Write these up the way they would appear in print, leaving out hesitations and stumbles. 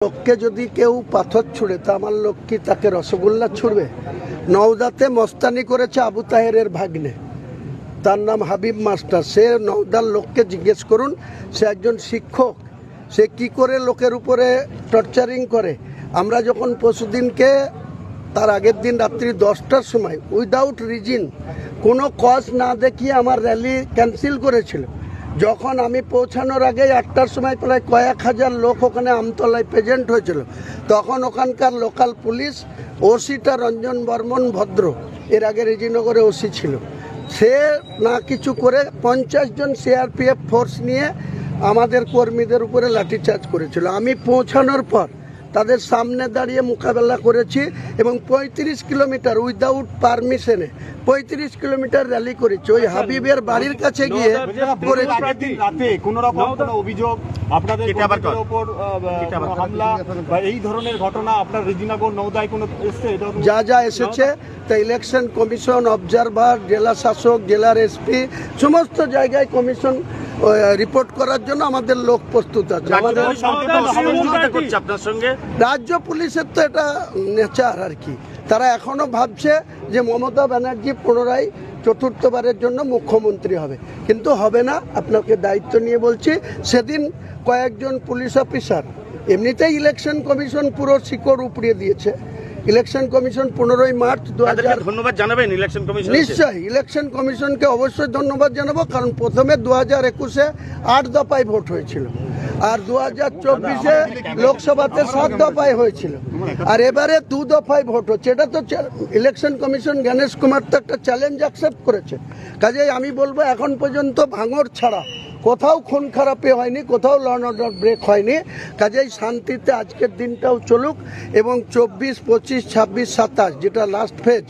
লোককে যদি কেউ পাথর ছুঁড়ে তা আমার লোক কি তাকে রসগোল্লা ছুঁড়বে? নওদাতে মস্তানি করেছে আবু তাহেরের ভাগ্নে, তার নাম হাবিব মাস্টার। সে নওদার লোককে জিজ্ঞেস করুন, সে একজন শিক্ষক, সে কি করে লোকের উপরে টর্চারিং করে। আমরা যখন পরশুদিনকে তার আগের দিন রাত্রি 10টার সময় উইদাউট রিজন কোনো কজ না দেখিয়ে আমার র্যালি ক্যান্সেল করেছিল। যখন আমি পৌঁছানোর আগে 8টার সময় প্রায় কয়েক হাজার লোক ওখানে আমতলায় প্রেজেন্ট হয়েছিল, তখন ওখানকার লোকাল পুলিশ ওসিটা রঞ্জন বর্মন ভদ্র, এর আগে রেজিনগরে ওসি ছিল, সে না কিছু করে 50 জন সিআরপিএফ ফোর্স নিয়ে আমাদের কর্মীদের উপরে লাঠিচার্জ করেছিল। আমি পৌঁছানোর পর তাদের সামনে দাঁড়িয়ে মোকাবেলা করেছি এবং 35 কিলোমিটার উইদাউট পারমিশনে 35 কিলোমিটার র্যালি করেছি। ওই হাবিবের বাড়ির কাছে গিয়ে অভিযোগ আপনাদের উপর হামলা বা এই ধরনের ঘটনা আপনার রেজিনগর নওদায় কোনো এসেছে? যা এসেছে তা ইলেকশন কমিশন, অবজারভার, জেলা শাসক, জেলার এসপি, সমস্ত জায়গায় কমিশন রিপোর্ট করার জন্য আমাদের লোক প্রস্তুত আছে। আমাদের আপনার সঙ্গে রাজ্য পুলিশের তো এটা নেচার আর কি, তারা এখনো ভাবছে যে মমতা ব্যানার্জি পুনরায় চতুর্থবারের জন্য মুখ্যমন্ত্রী হবে, কিন্তু হবে না। আপনাকে দায়িত্ব নিয়ে বলছি, সেদিন কয়েকজন পুলিশ অফিসার, এমনিতেই ইলেকশন কমিশন পুরো শিকড় উপড়িয়ে দিয়েছে। ইলেকশন কমিশন 15ই মার্চ 2000 ধন্যবাদ জানাবেন ইলেকশন কমিশন। নিশ্চয়ই ইলেকশন কমিশনকে অবশ্যই ধন্যবাদ জানাবো, কারণ প্রথমে 2021-এ 8 দফায় ভোট হয়েছিল, আর 2024-এ লোকসভাতে 7 দফায় হয়েছিল, আর এবারে 2 দফায় ভোট হচ্ছে। এটা তো ইলেকশন কমিশন, গণেশ কুমার তো একটা চ্যালেঞ্জ অ্যাকসেপ্ট করেছে। কাজেই আমি বলবো এখন পর্যন্ত ভাঙড় ছাড়া কোথাও খুন খারাপি হয়নি, কোথাও ল অ্যান্ড অর্ডার ব্রেক হয়নি। কাজেই শান্তিতে আজকের দিনটাও চলুক এবং 24, 25, 26, 27 যেটা লাস্ট ফেজ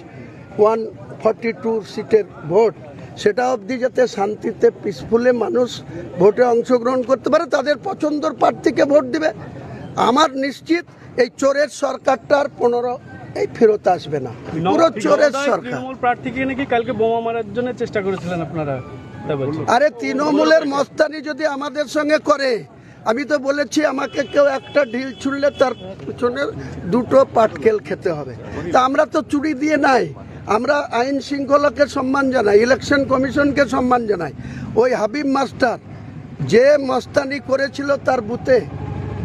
142 সিটের ভোট, সেটা অবধি যাতে শান্তিতে পিসফুলে মানুষ ভোটে অংশগ্রহণ করতে পারে, তাদের পছন্দের প্রার্থীকে ভোট দিবে। আমার নিশ্চিত এই চোরের সরকারটার 15 এই ফেরত আসবে না, পুরো চোরের সরকার। প্রার্থীকে নাকি কালকে বোমা মারার জন্য চেষ্টা করেছিলেন আপনারা? আরে তৃণমূলের মস্তানি যদি আমাদের সঙ্গে করে, আমি তো বলেছি আমাকে কেউ একটা ঢিল ছুড়লে তার পিছনে 2টো পাটকেল খেতে হবে। তা আমরা তো চুরি দিয়ে নাই, আমরা আইন শৃঙ্খলাকে সম্মান জানাই, ইলেকশন কমিশনকে সম্মান জানাই। ওই হাবিব মাস্টার যে মস্তানি করেছিল তার বুথে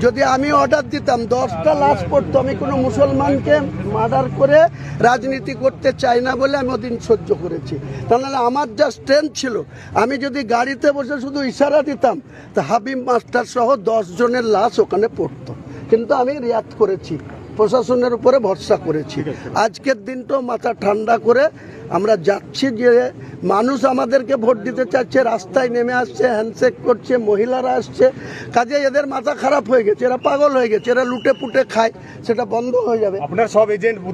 যদি আমি অর্ডার দিতাম 10টা লাশ পড়তো। আমি কোনো মুসলমানকে মার্ডার করে রাজনীতি করতে চাই না বলে আমি ওদিন সহ্য করেছি। তাহলে আমার যা স্ট্রেংথ ছিল, আমি যদি গাড়িতে বসে শুধু ইশারা দিতাম তা হাবিব মাস্টার সহ 10 জনের লাশ ওখানে পড়তো, কিন্তু আমি রিয়াক্ট করেছি, প্রশাসনের উপরে ভরসা করেছি। আজকের দিনটাও মাথা ঠান্ডা করে আমরা যাচ্ছি, যে মানুষ আমাদেরকে ভোট দিতে চাচ্ছে, রাস্তায় নেমে আসছে, হ্যান্ডশেক করছে, মহিলারা আসছে। কাজে এদের মাথা খারাপ হয়ে গেছে, এরা পাগল হয়ে গেছে, এরা লুটে পুটে খায়, সেটা বন্ধ হয়ে যাবে। আপনার সব এজেন্ট বুথে